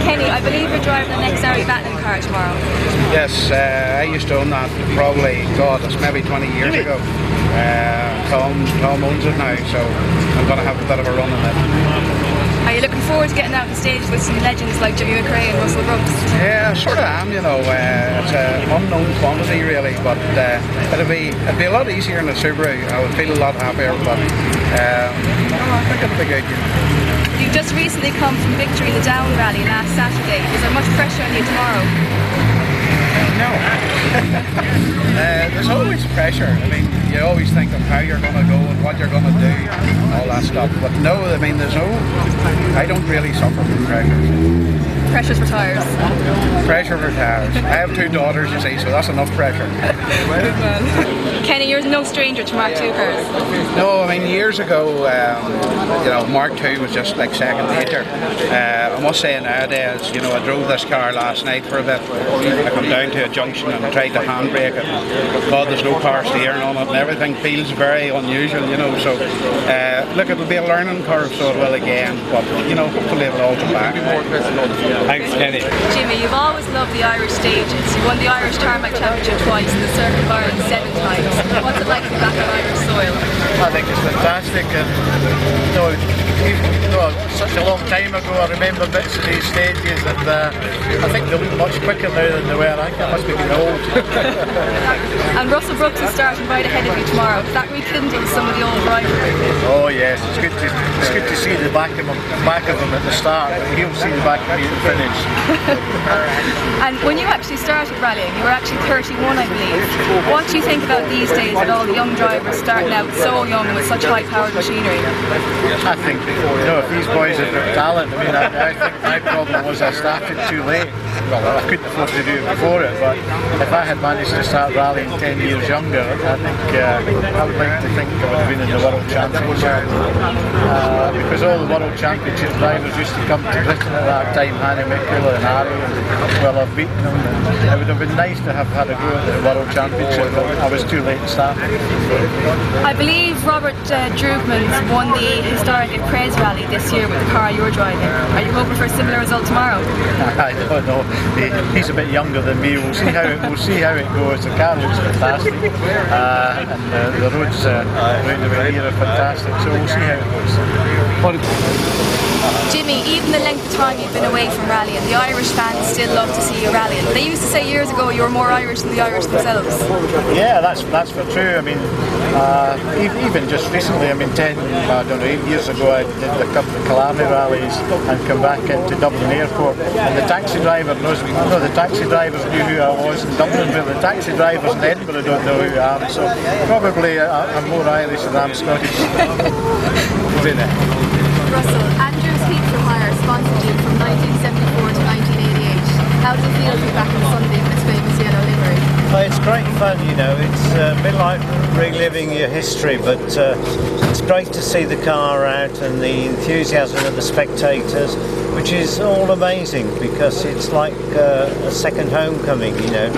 Kenny, I believe you're driving the next Ari Batlin car tomorrow. Yes, I used to own that probably, God, it's maybe 20 years ago. Tom owns it now, so I'm going to have a bit of a run in it. Are you looking forward to getting out on stage with some legends like Jimmy McRae and Russell Brooks? Yeah, sort of am, you know. It's an unknown quantity really, but it'd be a lot easier in a Subaru. I would feel a lot happier, but I think it'll be good. You just recently come from victory in the Down Rally last Saturday. Is there much pressure on you tomorrow? No. There's always pressure. I mean, you always think of how you're going to go and what you're going to do, all that stuff. But no, I mean, I don't really suffer from pressure. Pressure's for tires. Pressure for tires. I have 2 daughters, you see, so that's enough pressure. Good man. Kenny, you're no stranger to Mark II cars. No, I mean, years ago, you know, Mark II was just like second nature. I must say nowadays, you know, I drove this car last night for a bit. I come down to a junction and tried to handbrake it. God, there's no power steering on it and everything feels very unusual, you know, so look, it'll be a learning curve, so it will again, but, you know, hopefully it'll all come back. Thanks, Kenny. Jimmy, you've always loved the Irish stages. You won the Irish Tarmac Championship twice and the Circuit of Ireland 7 times. What's it like to be back on Irish soil? I think it's fantastic, and such a long time ago I remember bits of these stages, and I think they look much quicker now than they were. I think I must be getting old. And Russell Brooks is starting right ahead of you tomorrow. Does that rekindle some of the old rivalry? Oh yes, it's good to see the back of him at the start. He'll see the back of me at the finish. And when you actually started rallying, you were actually 31, I believe. What do you think about these days with all the young drivers starting out so young with such high-powered machinery? I think, you know, if these boys have got talent, I mean, I think my problem was I started too late. Well, I couldn't afford to do it before it, but if I had managed to start rallying 10 years younger, I think I would like to think I would have been in the World Championship. Because all the World Championship drivers used to come to Britain at that time, Hanny Mikula and Harry, and well, I've beaten them. And it would have been nice to have had a go at the World Championship, but I was too late to start. I believe Robert Droogmans won the historic Cres Rally this year with the car you're driving. Are you hoping for a similar result tomorrow? I don't know. He's a bit younger than me. We'll see how it goes. The car looks fantastic, and the roads around the way here are fantastic. So we'll see how it goes. Jimmy, even the length of time you've been away from rallying, the Irish fans still love to see you rallying. They used to say years ago you were more Irish than the Irish themselves. Yeah, that's for true. I mean, even just recently, I mean, 8 years ago, I did a couple of Killarney rallies and come back into Dublin Airport, and the taxi driver knows me. No, the taxi drivers knew who I was in Dublin, but the taxi drivers in Edinburgh don't know who I am. So probably I'm more Irish than I'm Scottish. Russell, Andrews Heat for Hire sponsored you from 1974 to 1988. How does it feel to be back on Sunday in its famous yellow livery? Well, it's great fun, you know. It's a bit like reliving your history, but it's great to see the car out and the enthusiasm of the spectators, which is all amazing because it's like a second homecoming, you know.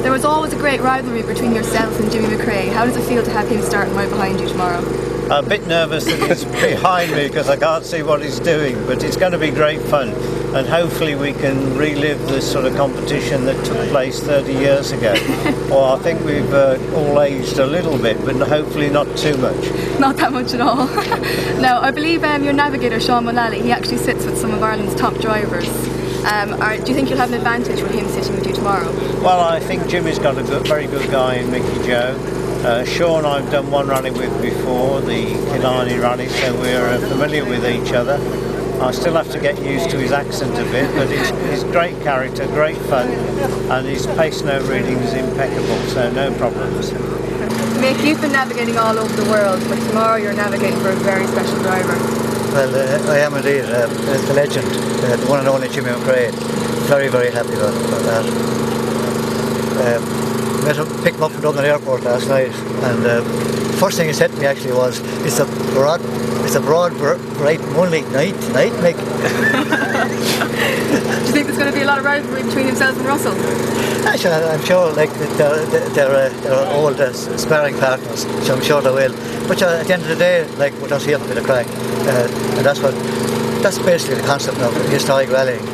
There was always a great rivalry between yourself and Jimmy McRae. How does it feel to have him starting right behind you tomorrow? I'm a bit nervous that he's behind me because I can't see what he's doing, but it's going to be great fun, and hopefully we can relive this sort of competition that took place 30 years ago. Well, I think we've all aged a little bit, but hopefully not too much. Not that much at all. Now, I believe your navigator, Sean Mullally, he actually sits with some of Ireland's top drivers. Do you think you'll have an advantage with him sitting with you tomorrow? Well, I think Jimmy's got a very good guy in Mickey Joe. Sean I've done one rally with before, the Killarney rally, so we're familiar with each other. I still have to get used to his accent a bit, but he's great character, great fun, and his pace note reading is impeccable, so no problems. Mick, you've been navigating all over the world, but tomorrow you're navigating for a very special driver. Well, I am indeed the legend, the one and only Jimmy McRae. Very, very happy about that. Picked him up from Dublin Airport last night, and first thing he said to me actually was, "It's a broad, bright moonlit night tonight, Mick." Do you think there's going to be a lot of rivalry between himself and Russell? Actually, I'm sure like they're old sparring partners, so I'm sure they will. But at the end of the day, like we're just here for a bit of crack, and that's what that's basically the concept of historic rallying.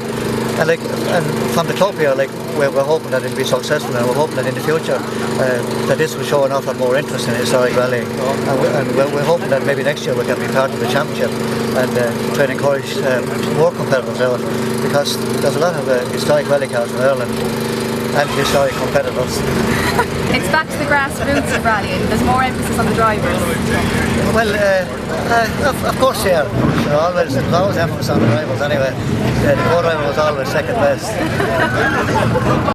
And from the club here, we're hoping that it'll be successful, and we're hoping that in the future that this will show an awful lot more interest in historic rallying. And we're hoping that maybe next year we can be part of the championship and try and encourage more competitors out, because there's a lot of historic rally cars in Ireland and historic competitors. It's back to the grassroots of rallying. There's more emphasis on the drivers. Well, of course, yeah. There's always emphasis on the drivers anyway. The co-driver was always second best.